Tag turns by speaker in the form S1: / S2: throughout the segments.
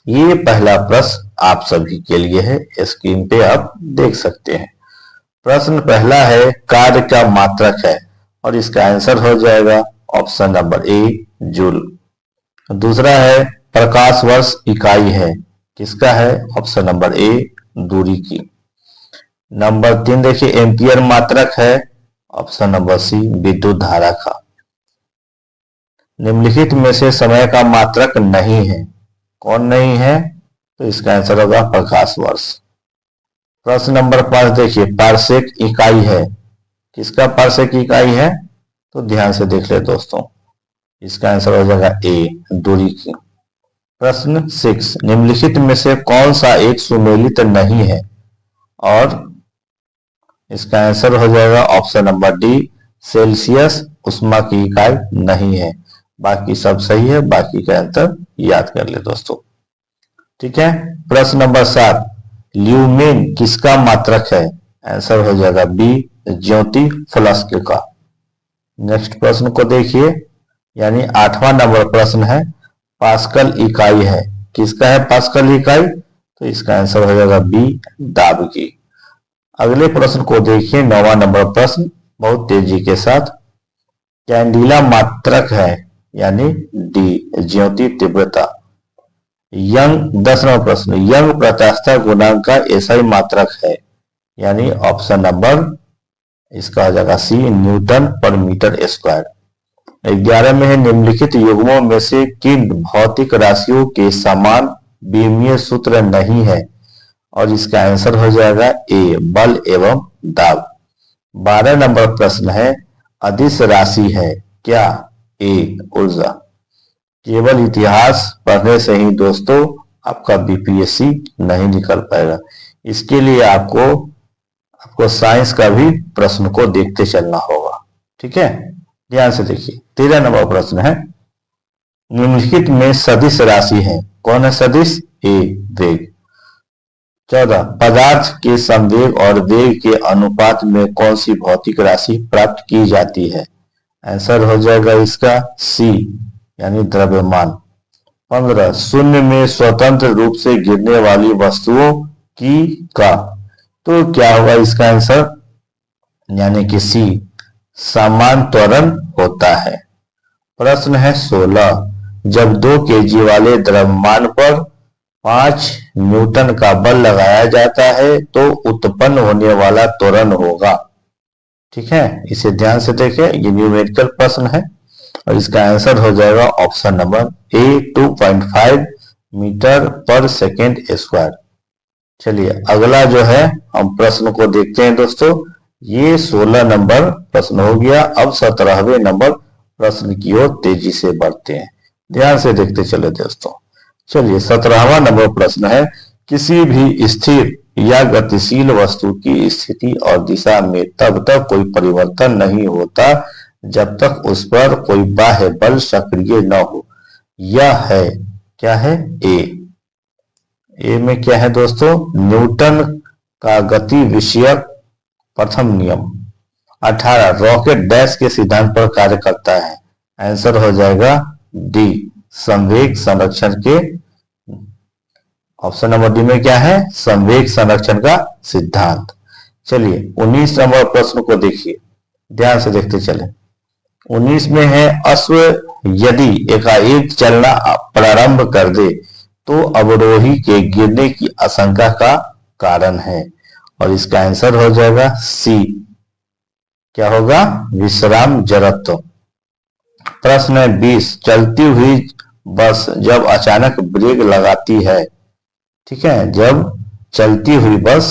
S1: ये पहला प्रश्न आप सभी के लिए है, स्क्रीन पे आप देख सकते हैं। प्रश्न पहला है कार्य का मात्रक है और इसका आंसर हो जाएगा ऑप्शन नंबर ए जूल। दूसरा है प्रकाश वर्ष इकाई है, किसका है? ऑप्शन नंबर ए दूरी की। नंबर 3 देखिए एम्पियर मात्रक है, ऑप्शन नंबर सी विद्युत धारा का। निम्नलिखित में से समय का मात्रक नहीं है, कौन नहीं है? तो इसका आंसर होगा प्रकाश वर्ष। प्रश्न नंबर 5 देखिए पारसेक इकाई है, किसका पारसेक इकाई है? तो ध्यान से देख ले दोस्तों, इसका आंसर हो जाएगा ए दूरी की। प्रश्न 6 निम्नलिखित में से कौन सा एक सुमेलित नहीं है? और इसका आंसर हो जाएगा ऑप्शन नंबर डी सेल्सियस ऊष्मा की इकाई नहीं है। बाकी सब सही है, बाकी का आंसर याद कर ले दोस्तों, ठीक है। प्रश्न नंबर 7 ल्यूमेन किसका मात्रक है? आंसर हो जाएगा बी ज्योति फ्लक्स का। नेक्स्ट प्रश्न को देखिए, यानी 8वां नंबर प्रश्न है पास्कल इकाई है, किसका है पास्कल इकाई? तो इसका आंसर हो जाएगा बी दाब की। अगले प्रश्न को देखिए 9वां नंबर प्रश्न, बहुत तेजी के साथ। कैंडिला मात्रक है, यानी डी ज्योति तीव्रता। यंग 10वां प्रश्न यंग प्रत्यास्थता गुणांक का एसआई मात्रक है, यानी ऑप्शन नंबर इसका हो जाएगा सी न्यूटन पर मीटर स्क्वायर। 11 में है निम्नलिखित युग्मों में से किन भौतिक राशियों के समान विमीय सूत्र नहीं है? और इसका आंसर हो जाएगा ए बल एवं दाब। 12 नंबर प्रश्न है अदिश राशि है क्या? ए ऊर्जा। केवल इतिहास पढ़ने से ही दोस्तों आपका बीपीएससी नहीं निकल पाएगा, इसके लिए आपको साइंस का भी प्रश्न को देखते चलना होगा, ठीक है। ध्यान से देखिए 13 नंबर प्रश्न है निम्नलिखित में सदिश राशि है, कौन है सदिश? ए वेग। 14 पदार्थ के संवेग और वेग के अनुपात में कौन सी भौतिक राशि प्राप्त की जाती है? आंसर हो जाएगा इसका सी यानी द्रव्यमान। 15 शून्य में स्वतंत्र रूप से गिरने वाली वस्तुओं की का, तो क्या होगा इसका आंसर? यानी कि सी समान त्वरण होता है। प्रश्न है 16 जब 2 kg वाले द्रव्यमान पर 5 न्यूटन का बल लगाया जाता है तो उत्पन्न होने वाला त्वरण होगा, ठीक है। इसे ध्यान से देखें, ये न्यूमेरिकल प्रश्न है और इसका आंसर हो जाएगा ऑप्शन नंबर ए 2.5 मीटर पर सेकेंड स्क्वायर। चलिए अगला जो है हम प्रश्न को देखते हैं दोस्तों। ये 16 नंबर प्रश्न हो गया। अब 17वें नंबर प्रश्न की ओर तेजी से बढ़ते हैं, ध्यान से देखते चले दोस्तों। चलिए 17वां नंबर प्रश्न है किसी भी स्थिर या गतिशील वस्तु की स्थिति और दिशा में तब तक कोई परिवर्तन नहीं होता जब तक उस पर कोई बाह्य बल सक्रिय न हो। यह है क्या है? ए में क्या है दोस्तों? न्यूटन का गति विषयक प्रथम नियम। 18 रॉकेट डैश के सिद्धांत पर कार्य करता है। आंसर हो जाएगा डी संवेग संरक्षण के। ऑप्शन नंबर डी में क्या है? संवेग संरक्षण का सिद्धांत। चलिए 19 नंबर प्रश्न को देखिए, ध्यान से देखते चले। 19 में है अश्व यदि एकाएक चलना प्रारंभ कर दे तो अवरोही के गिरने की आशंका का कारण है, और इसका आंसर हो जाएगा सी क्या होगा? विश्राम जड़त्व। प्रश्न है 20 चलती हुई बस जब अचानक ब्रेक लगाती है, ठीक है, जब चलती हुई बस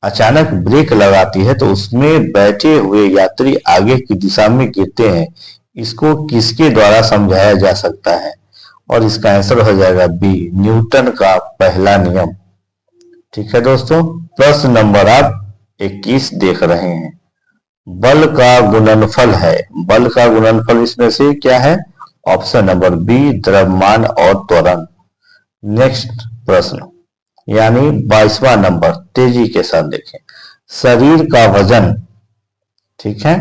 S1: अचानक ब्रेक लगाती है तो उसमें बैठे हुए यात्री आगे की दिशा में गिरते हैं। इसको किसके द्वारा समझाया जा सकता है? और इसका आंसर हो जाएगा बी न्यूटन का पहला नियम, ठीक है दोस्तों। प्रश्न नंबर आप 21 देख रहे हैं। बल का गुणनफल है, बल का गुणनफल इसमें से क्या है? ऑप्शन नंबर बी द्रव्यमान और त्वरण। नेक्स्ट प्रश्न यानी 22वां नंबर, तेजी के साथ देखें। शरीर का वजन, ठीक है,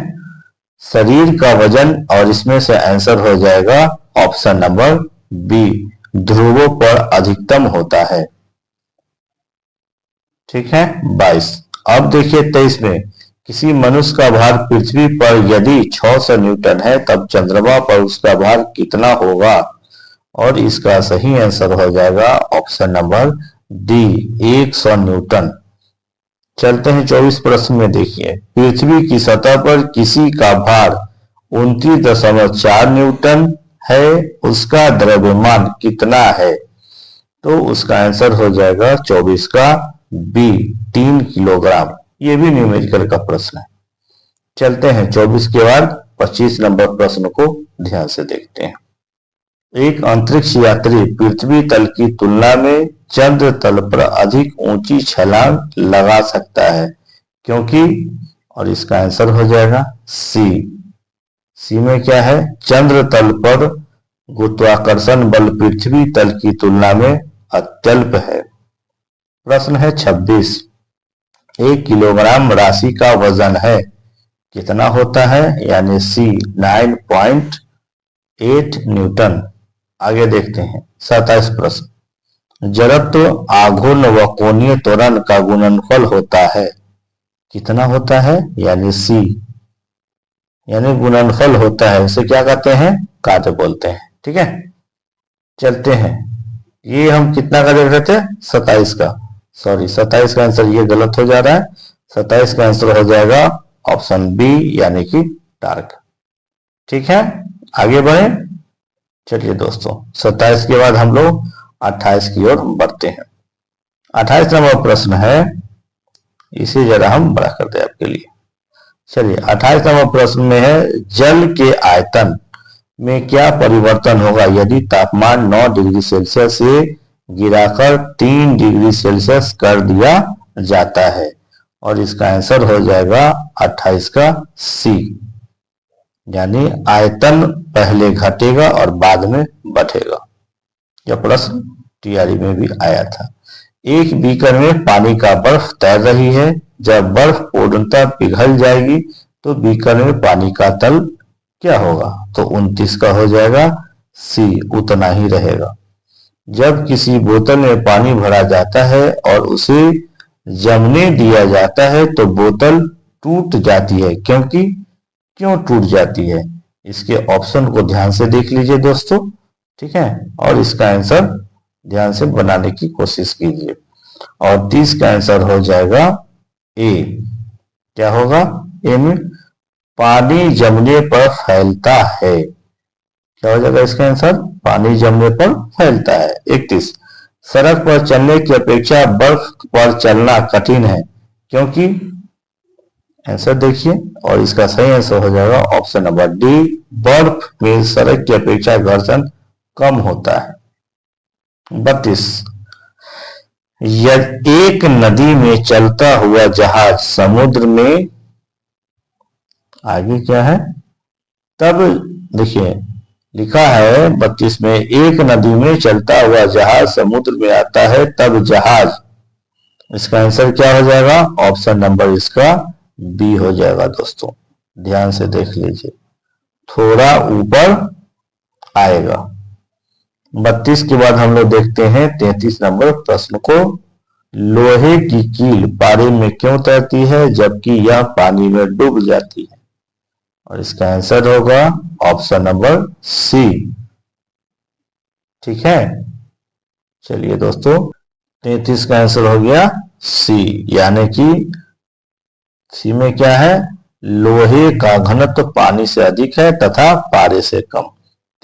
S1: शरीर का वजन, और इसमें से आंसर हो जाएगा ऑप्शन नंबर बी ध्रुवों पर अधिकतम होता है? ठीक है 22। अब देखिए 23 में, किसी मनुष्य का भार पृथ्वी पर यदि 600 न्यूटन है तब चंद्रमा पर उसका भार कितना होगा? और इसका सही आंसर हो जाएगा ऑप्शन नंबर डी 100 न्यूटन। चलते हैं 24 प्रश्न में। देखिए, पृथ्वी की सतह पर किसी का भार 29.4 न्यूटन है, उसका द्रव्यमान कितना है? तो उसका आंसर हो जाएगा 24 का बी 3 किलोग्राम। ये भी न्यूमेरिकल का प्रश्न है। चलते हैं 24 के बाद 25 नंबर प्रश्न को ध्यान से देखते हैं। एक अंतरिक्ष यात्री पृथ्वी तल की तुलना में चंद्र तल पर अधिक ऊंची छलांग लगा सकता है क्योंकि, और इसका आंसर हो जाएगा सी। सी में क्या है? चंद्र तल पर गुरुत्वाकर्षण बल पृथ्वी तल की तुलना में अत्यल्प है। प्रश्न है 26। 1 किलोग्राम राशि का वजन है कितना होता है? यानी सी 9.8 न्यूटन। आगे देखते हैं 27 प्रश्न। जड़त्व आघूर्ण व कोणीय त्वरण का गुणनफल होता है कितना होता है? यानी सी, यानी गुणनफल होता है। इसे क्या कहते हैं? कार्य बोलते हैं। ठीक है, चलते हैं। ये हम कितना का देख रहे थे? 27 का। सॉरी, 27 का आंसर ये गलत हो जा रहा है। 27 का आंसर हो जाएगा ऑप्शन बी यानी कि टार्क। ठीक है, आगे बढ़े। चलिए दोस्तों, 27 के बाद हम लोग 28 की ओर बढ़ते हैं। 28 नंबर प्रश्न है, इसे जरा हम बड़ा करते हैं आपके लिए। चलिए 28 नंबर प्रश्न में है, जल के आयतन में क्या परिवर्तन होगा यदि तापमान 9 डिग्री सेल्सियस से गिराकर 3 डिग्री सेल्सियस कर दिया जाता है? और इसका आंसर हो जाएगा 28 का सी, यानी आयतन पहले घटेगा और बाद में बढ़ेगा। यह प्रश्न टीआरई में भी आया था। एक बीकर में पानी का बर्फ तैर रही है। जब बर्फ पूर्णतः पिघल जाएगी तो बीकर में पानी का तल क्या होगा? तो 29 का हो जाएगा सी, उतना ही रहेगा। जब किसी बोतल में पानी भरा जाता है और उसे जमने दिया जाता है तो बोतल टूट जाती है, क्योंकि क्यों टूट जाती है? इसके ऑप्शन को ध्यान से देख लीजिए दोस्तों। ठीक है, और इसका आंसर ध्यान से बनाने की कोशिश कीजिए। और 30 का आंसर हो जाएगा ए। क्या होगा? ए में पानी जमने पर फैलता है। क्या हो जाएगा इसका आंसर? पानी जमने पर फैलता है। 31, सड़क पर चलने की अपेक्षा बर्फ पर चलना कठिन है क्योंकि, आंसर देखिए, और इसका सही आंसर हो जाएगा ऑप्शन नंबर डी, बर्फ में सड़क की अपेक्षा घर्षण कम होता है। 32, एक नदी में चलता हुआ जहाज समुद्र में, आगे क्या है? तब देखिए लिखा है 32 में, एक नदी में चलता हुआ जहाज समुद्र में आता है तब जहाज, इसका आंसर क्या हो जाएगा? ऑप्शन नंबर इसका बी हो जाएगा। दोस्तों ध्यान से देख लीजिए, थोड़ा ऊपर आएगा। 32 के बाद हम लोग देखते हैं 33 नंबर प्रश्न को। लोहे की कील पानी में क्यों तैरती है जबकि यह पानी में डूब जाती है? और इसका आंसर होगा ऑप्शन नंबर सी। ठीक है, चलिए दोस्तों 33 का आंसर हो गया सी, यानी कि सी में क्या है? लोहे का घनत्व पानी से अधिक है तथा पारे से कम।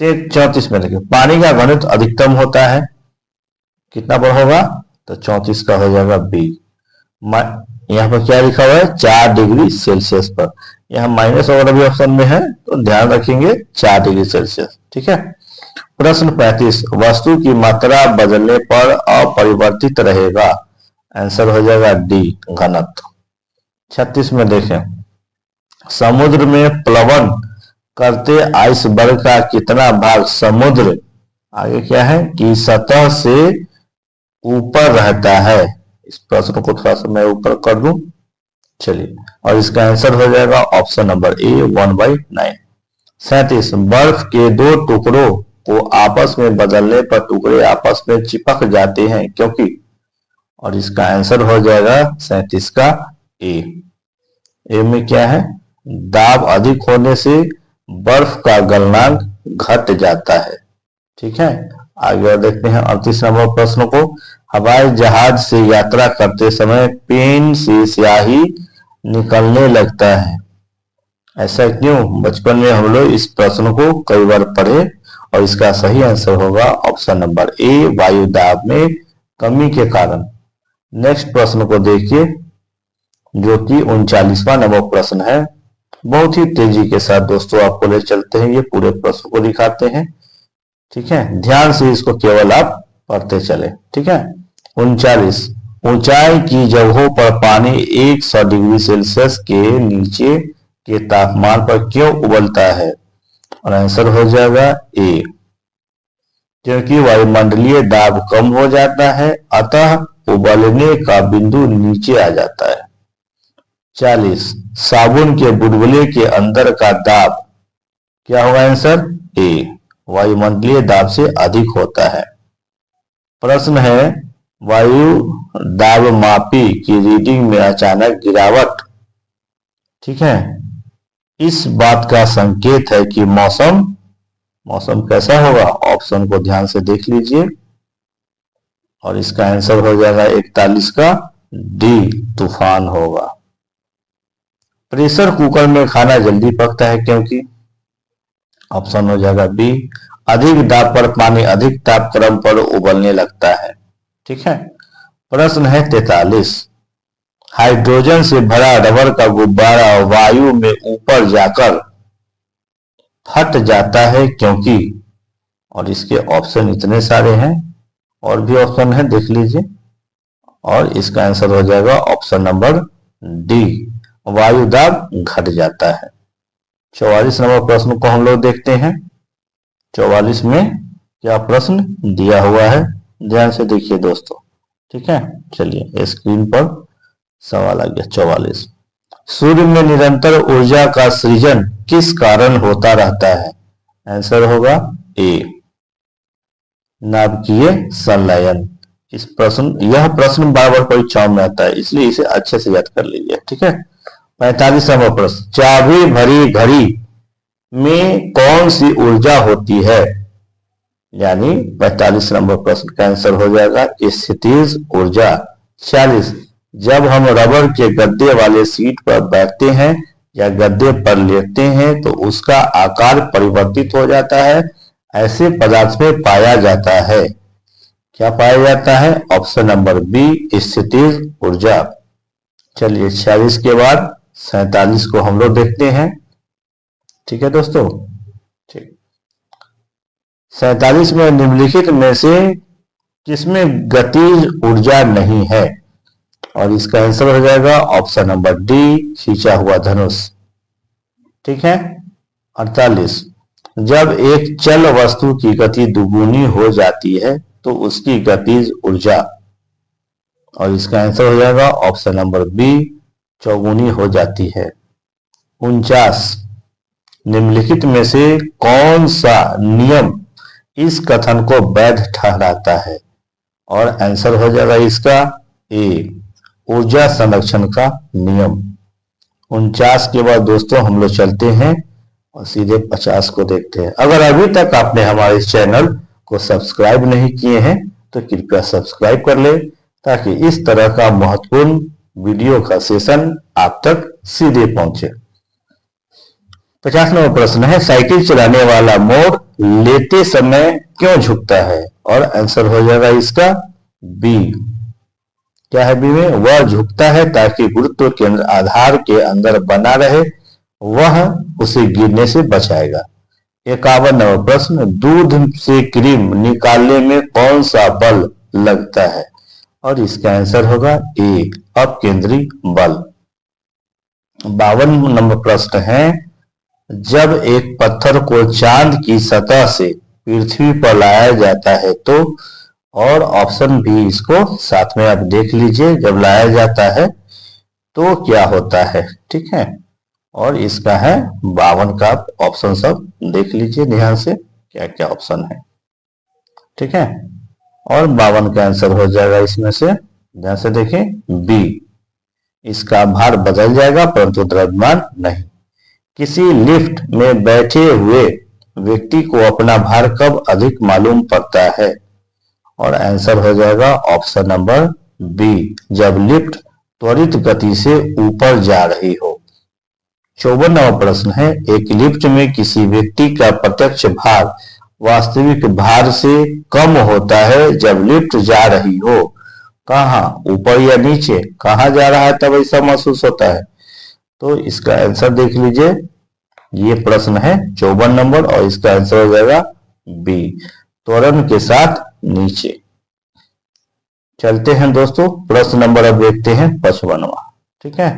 S1: 34 में देखिए, पानी का घनत्व अधिकतम होता है, कितना पर होगा? तो 34 का हो जाएगा बी। यहाँ पर क्या लिखा हुआ है? 4 डिग्री सेल्सियस पर। यहाँ माइनस वगैरह भी ऑप्शन में है तो ध्यान रखेंगे 4 डिग्री सेल्सियस। ठीक है, प्रश्न 35, वस्तु की मात्रा बदलने पर अपरिवर्तित रहेगा? आंसर हो जाएगा डी, घनत्व। 36 में देखें, समुद्र में प्लवन करते आइसबर्ग का कितना भाग समुद्र, आगे क्या है कि सतह से ऊपर रहता है? इस प्रश्न को थोड़ा सा मैं ऊपर कर दूं। चलिए, और इसका आंसर हो जाएगा ऑप्शन नंबर ए 1/9। 37, बर्फ के 2 टुकड़ों को आपस में बदलने पर टुकड़े आपस में चिपक जाते हैं क्योंकि, और इसका आंसर हो जाएगा 37 का ए। ए में क्या है, दाब अधिक होने से बर्फ का गलनांक घट जाता है। ठीक है, आगे और देखते हैं 38 नंबर प्रश्न को। हवाई जहाज से यात्रा करते समय पेन से स्याही निकलने लगता है, ऐसा क्यों? बचपन में हम लोग इस प्रश्न को कई बार पढ़े और इसका सही आंसर होगा ऑप्शन नंबर ए, वायु दाब में कमी के कारण। नेक्स्ट प्रश्न को देखिए जो कि 39वां नंबर प्रश्न है। बहुत ही तेजी के साथ दोस्तों आपको ले चलते हैं, ये पूरे प्रश्न को दिखाते हैं। ठीक है, ध्यान से इसको केवल आप पढ़ते चले। ठीक है, 39, ऊंचाई की जगहों पर पानी 100 डिग्री सेल्सियस के नीचे के तापमान पर क्यों उबलता है? और आंसर हो जाएगा ए, क्योंकि वायुमंडलीय दाब कम हो जाता है, अतः उबलने का बिंदु नीचे आ जाता है। 40, साबुन के बुलबुले के अंदर का दाब क्या होगा? आंसर ए, वायुमंडलीय दाब से अधिक होता है। प्रश्न है, वायु दाब मापी की रीडिंग में अचानक गिरावट, ठीक है, इस बात का संकेत है कि मौसम कैसा होगा? ऑप्शन को ध्यान से देख लीजिए और इसका आंसर हो जाएगा 41 का डी, तूफान होगा। प्रेशर कुकर में खाना जल्दी पकता है क्योंकि, ऑप्शन हो जाएगा बी, अधिक दाब पर पानी अधिक तापक्रम पर उबलने लगता है। ठीक है, प्रश्न है 43, हाइड्रोजन से भरा रबर का गुब्बारा वायु में ऊपर जाकर फट जाता है क्योंकि, और इसके ऑप्शन इतने सारे हैं और भी ऑप्शन है, देख लीजिए और इसका आंसर हो जाएगा ऑप्शन नंबर डी, वायु दाब घट जाता है। 44 नंबर प्रश्न को हम लोग देखते हैं। 44 में क्या प्रश्न दिया हुआ है, ध्यान से देखिए दोस्तों। ठीक है, चलिए स्क्रीन पर सवाल आ गया। 44, सूर्य में निरंतर ऊर्जा का सृजन किस कारण होता रहता है? आंसर होगा ए, नाभिकीय संलयन। यह प्रश्न बार बार परीक्षाओं में आता है, इसलिए इसे अच्छे से याद कर लीजिए। ठीक है, 45 नंबर प्रश्न, चाबी भरी घड़ी में कौन सी ऊर्जा होती है? यानी 45 नंबर प्रश्न का आंसर हो जाएगा स्थितिज ऊर्जा। 46, जब हम रबर के गद्दे वाले सीट पर बैठते हैं या गद्दे पर लेटते हैं तो उसका आकार परिवर्तित हो जाता है, ऐसे पदार्थ में पाया जाता है। क्या पाया जाता है? ऑप्शन नंबर बी, स्थितिज ऊर्जा। चलिए 46 के बाद 47 को हम लोग देखते हैं। ठीक है दोस्तों, ठीक। 47 में निम्नलिखित में से किसमें गतिज ऊर्जा नहीं है? और इसका आंसर हो जाएगा ऑप्शन नंबर डी, खींचा हुआ धनुष। ठीक है, 48, जब एक चल वस्तु की गति दुगुनी हो जाती है तो उसकी गतिज ऊर्जा, और इसका आंसर हो जाएगा ऑप्शन नंबर बी, चौगुनी हो जाती है। 49, निम्नलिखित में से कौन सा नियम इस कथन को वैध ठहराता है? और आंसर हो जाएगा इसका ए, ऊर्जा संरक्षण का नियम। 49 के बाद दोस्तों हम लोग चलते हैं और सीधे 50 को देखते हैं। अगर अभी तक आपने हमारे इस चैनल को सब्सक्राइब नहीं किए हैं तो कृपया सब्सक्राइब कर ले, ताकि इस तरह का महत्वपूर्ण वीडियो का सेशन आप तक सीधे पहुंचे। 50 नंबर प्रश्न है, साइकिल चलाने वाला मोड़ लेते समय क्यों झुकता है? और आंसर हो जाएगा इसका बी। क्या है बी में? वह झुकता है ताकि गुरुत्व केंद्र आधार के अंदर बना रहे, वह उसे गिरने से बचाएगा। 51 नंबर प्रश्न, दूध से क्रीम निकालने में कौन सा बल लगता है? और इसका आंसर होगा ए, अपकेंद्री बल। 52 नंबर प्रश्न है, जब एक पत्थर को चांद की सतह से पृथ्वी पर लाया जाता है तो, और ऑप्शन भी इसको साथ में आप देख लीजिए, जब लाया जाता है तो क्या होता है? ठीक है, और इसका है 52 का ऑप्शन सब देख लीजिए ध्यान से क्या क्या ऑप्शन है, ठीक है। और 52 का आंसर हो जाएगा इसमें से, ध्यान से देखें बी, इसका भार बदल जाएगा परंतु द्रव्यमान नहीं। किसी लिफ्ट में बैठे हुए व्यक्ति को अपना भार कब अधिक मालूम पड़ता है, और आंसर हो जाएगा ऑप्शन नंबर बी, जब लिफ्ट त्वरित गति से ऊपर जा रही हो। 54 नंबर प्रश्न है, एक लिफ्ट में किसी व्यक्ति का प्रत्यक्ष भार वास्तविक भार से कम होता है जब लिफ्ट जा रही हो। कहाँ, ऊपर या नीचे, कहाँ जा रहा है तब ऐसा महसूस होता है। तो इसका आंसर देख लीजिए, ये प्रश्न है 54 नंबर और इसका आंसर हो जाएगा बी, त्वरण के साथ नीचे। चलते हैं दोस्तों, प्रश्न नंबर अब देखते हैं 55वां, ठीक है।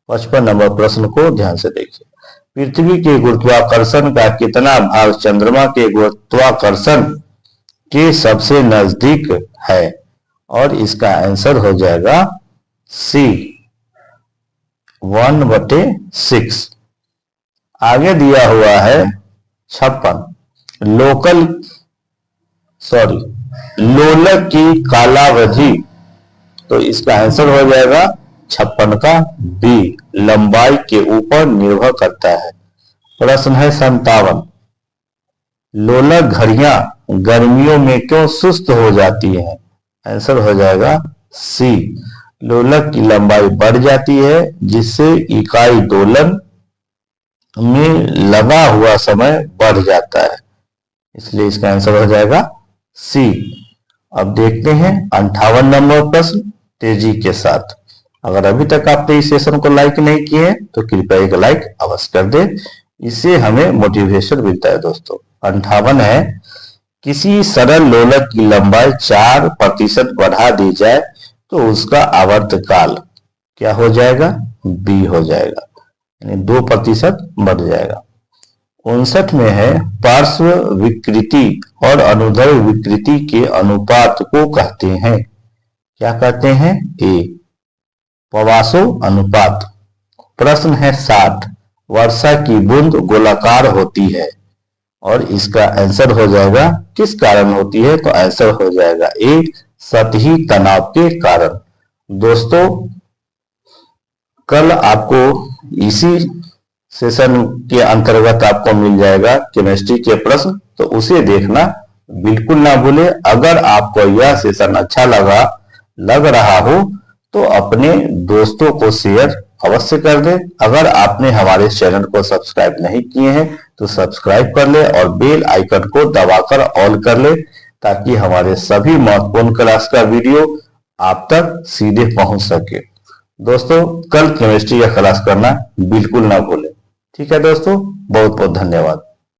S1: 55 नंबर प्रश्न को ध्यान से देखिए। पृथ्वी के गुरुत्वाकर्षण का कितना भाग चंद्रमा के गुरुत्वाकर्षण के सबसे नजदीक है, और इसका आंसर हो जाएगा सी, 1/6। आगे दिया हुआ है 56, लोलक की कालावधि, तो इसका आंसर हो जाएगा 56 का बी, लंबाई के ऊपर निर्भर करता है। प्रश्न है 57, लोलक घड़ियां गर्मियों में क्यों सुस्त हो जाती हैं, आंसर हो जाएगा सी, लोलक की लंबाई बढ़ जाती है जिससे इकाई दोलन में लगा हुआ समय बढ़ जाता है, इसलिए इसका आंसर हो जाएगा सी। अब देखते हैं 58 नंबर प्रश्न तेजी के साथ। अगर अभी तक आपने इस सेशन को लाइक नहीं किए तो कृपया एक लाइक अवश्य कर दें, इससे हमें मोटिवेशन मिलता है दोस्तों। 58 है, किसी सरल लोलक की लंबाई 4% बढ़ा दी जाए तो उसका आवर्तकाल क्या हो जाएगा, बी हो जाएगा, यानी 2% बढ़ जाएगा। 59 में है, पार्श्व विकृति और अनुदैर्घ्य विकृति के अनुपात को कहते हैं, क्या कहते हैं, ए, पवासो अनुपात। प्रश्न है 60, वर्षा की बूंद गोलाकार होती है और इसका आंसर हो जाएगा किस कारण होती है, तो आंसर हो जाएगा ए, सतही तनाव के कारण। दोस्तों कल आपको इसी सेशन के अंतर्गत आपको मिल जाएगा केमिस्ट्री के प्रश्न, तो उसे देखना बिल्कुल ना भूले। अगर आपको यह सेशन अच्छा लग रहा हो तो अपने दोस्तों को शेयर अवश्य कर दें। अगर आपने हमारे चैनल को सब्सक्राइब नहीं किए हैं तो सब्सक्राइब कर ले और बेल आइकन को दबाकर ऑल कर ले, ताकि हमारे सभी महत्वपूर्ण क्लास का वीडियो आप तक सीधे पहुंच सके। दोस्तों कल केमिस्ट्री का क्लास करना बिल्कुल ना भूलें, ठीक है दोस्तों, बहुत बहुत धन्यवाद।